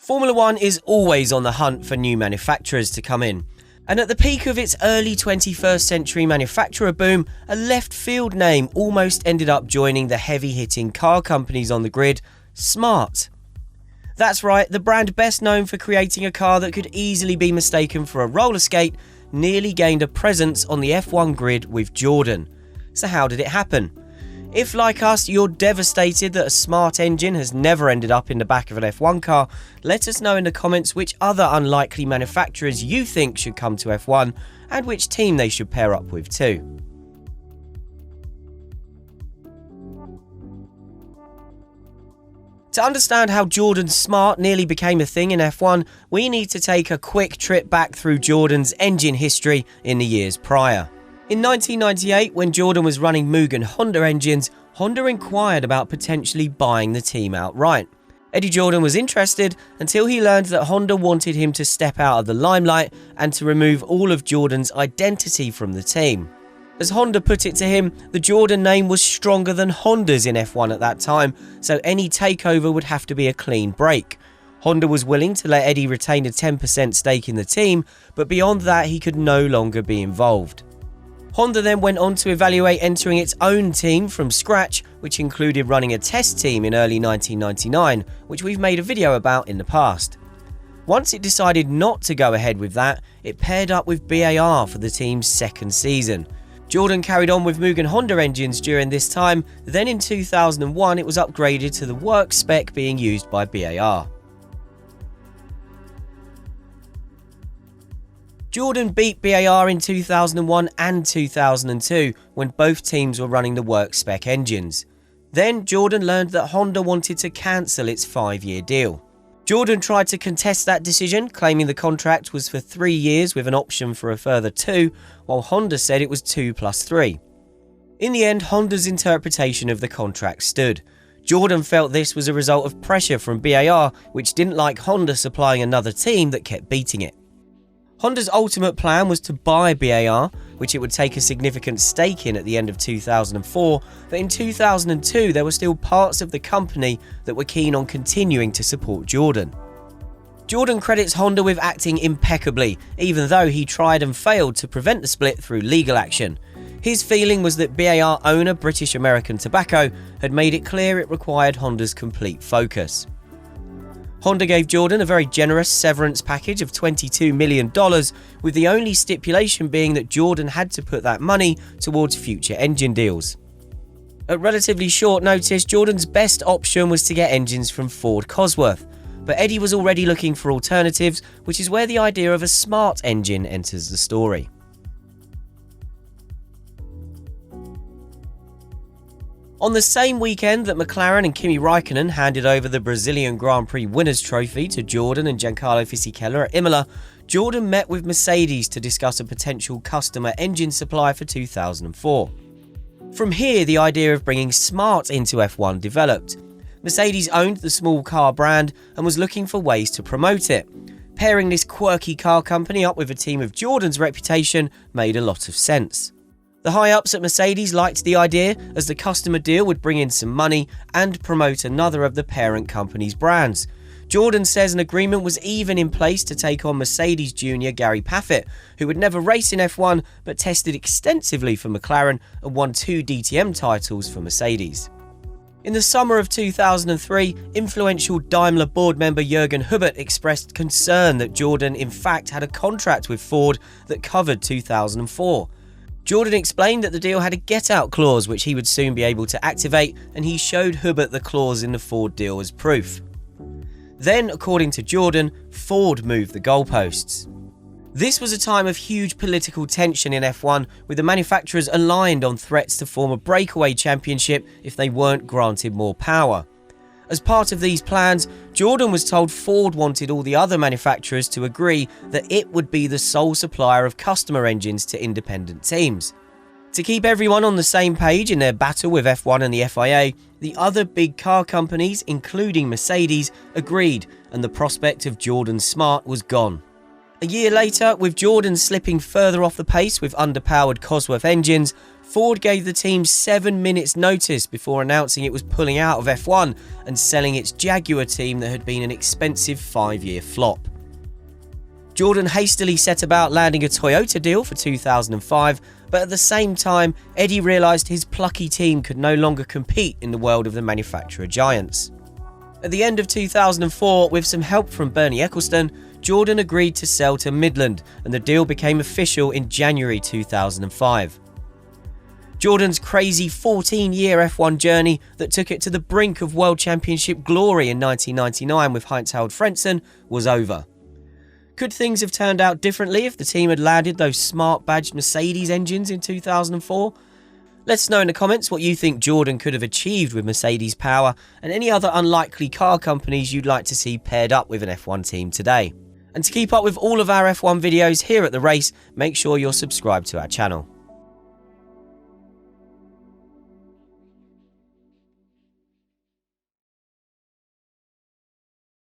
Formula One is always on the hunt for new manufacturers to come in. And at the peak of its early 21st century manufacturer boom, a left field name almost ended up joining the heavy-hitting car companies on the grid, Smart. That's right, the brand best known for creating a car that could easily be mistaken for a roller skate nearly gained a presence on the F1 grid with Jordan. So how did it happen? If, like us, you're devastated that a Smart engine has never ended up in the back of an F1 car, let us know in the comments which other unlikely manufacturers you think should come to F1 and which team they should pair up with too. To understand how Jordan's Smart nearly became a thing in F1, we need to take a quick trip back through Jordan's engine history in the years prior. In 1998, when Jordan was running Mugen Honda engines, Honda inquired about potentially buying the team outright. Eddie Jordan was interested until he learned that Honda wanted him to step out of the limelight and to remove all of Jordan's identity from the team. As Honda put it to him, the Jordan name was stronger than Honda's in F1 at that time, so any takeover would have to be a clean break. Honda was willing to let Eddie retain a 10% stake in the team, but beyond that he could no longer be involved. Honda then went on to evaluate entering its own team from scratch, which included running a test team in early 1999, which we've made a video about in the past. Once it decided not to go ahead with that, it paired up with BAR for the team's second season. Jordan carried on with Mugen Honda engines during this time, then in 2001 it was upgraded to the work spec being used by BAR. Jordan beat BAR in 2001 and 2002 when both teams were running the work spec engines. Then Jordan learned that Honda wanted to cancel its 5-year deal. Jordan tried to contest that decision, claiming the contract was for 3 years with an option for a further 2, while Honda said it was 2 plus 3. In the end, Honda's interpretation of the contract stood. Jordan felt this was a result of pressure from BAR, which didn't like Honda supplying another team that kept beating it. Honda's ultimate plan was to buy BAR, which it would take a significant stake in at the end of 2004, but in 2002 there were still parts of the company that were keen on continuing to support Jordan. Jordan credits Honda with acting impeccably, even though he tried and failed to prevent the split through legal action. His feeling was that BAR owner British American Tobacco had made it clear it required Honda's complete focus. Honda gave Jordan a very generous severance package of $22 million, with the only stipulation being that Jordan had to put that money towards future engine deals. At relatively short notice, Jordan's best option was to get engines from Ford Cosworth, but Eddie was already looking for alternatives, which is where the idea of a Smart engine enters the story. On the same weekend that McLaren and Kimi Raikkonen handed over the Brazilian Grand Prix Winners' Trophy to Jordan and Giancarlo Fisichella at Imola, Jordan met with Mercedes to discuss a potential customer engine supply for 2004. From here, the idea of bringing Smart into F1 developed. Mercedes owned the small car brand and was looking for ways to promote it. Pairing this quirky car company up with a team of Jordan's reputation made a lot of sense. The high-ups at Mercedes liked the idea, as the customer deal would bring in some money and promote another of the parent company's brands. Jordan says an agreement was even in place to take on Mercedes junior Gary Paffett, who would never race in F1 but tested extensively for McLaren and won 2 DTM titles for Mercedes. In the summer of 2003, influential Daimler board member Jürgen Hubbert expressed concern that Jordan in fact had a contract with Ford that covered 2004. Jordan explained that the deal had a get-out clause which he would soon be able to activate, and he showed Hubbert the clause in the Ford deal as proof. Then, according to Jordan, Ford moved the goalposts. This was a time of huge political tension in F1, with the manufacturers aligned on threats to form a breakaway championship if they weren't granted more power. As part of these plans, Jordan was told Ford wanted all the other manufacturers to agree that it would be the sole supplier of customer engines to independent teams. To keep everyone on the same page in their battle with F1 and the FIA, the other big car companies, including Mercedes, agreed, and the prospect of Jordan's Smart was gone. A year later, with Jordan slipping further off the pace with underpowered Cosworth engines, Ford gave the team 7 minutes notice before announcing it was pulling out of F1 and selling its Jaguar team that had been an expensive 5-year flop. Jordan hastily set about landing a Toyota deal for 2005, but at the same time, Eddie realised his plucky team could no longer compete in the world of the manufacturer giants. At the end of 2004, with some help from Bernie Ecclestone, Jordan agreed to sell to Midland, and the deal became official in January 2005. Jordan's crazy 14-year F1 journey that took it to the brink of World Championship glory in 1999 with Heinz-Harald Frentzen was over. Could things have turned out differently if the team had landed those smart badged Mercedes engines in 2004? Let us know in the comments what you think Jordan could have achieved with Mercedes power and any other unlikely car companies you'd like to see paired up with an F1 team today. And to keep up with all of our F1 videos here at The Race, make sure you're subscribed to our channel.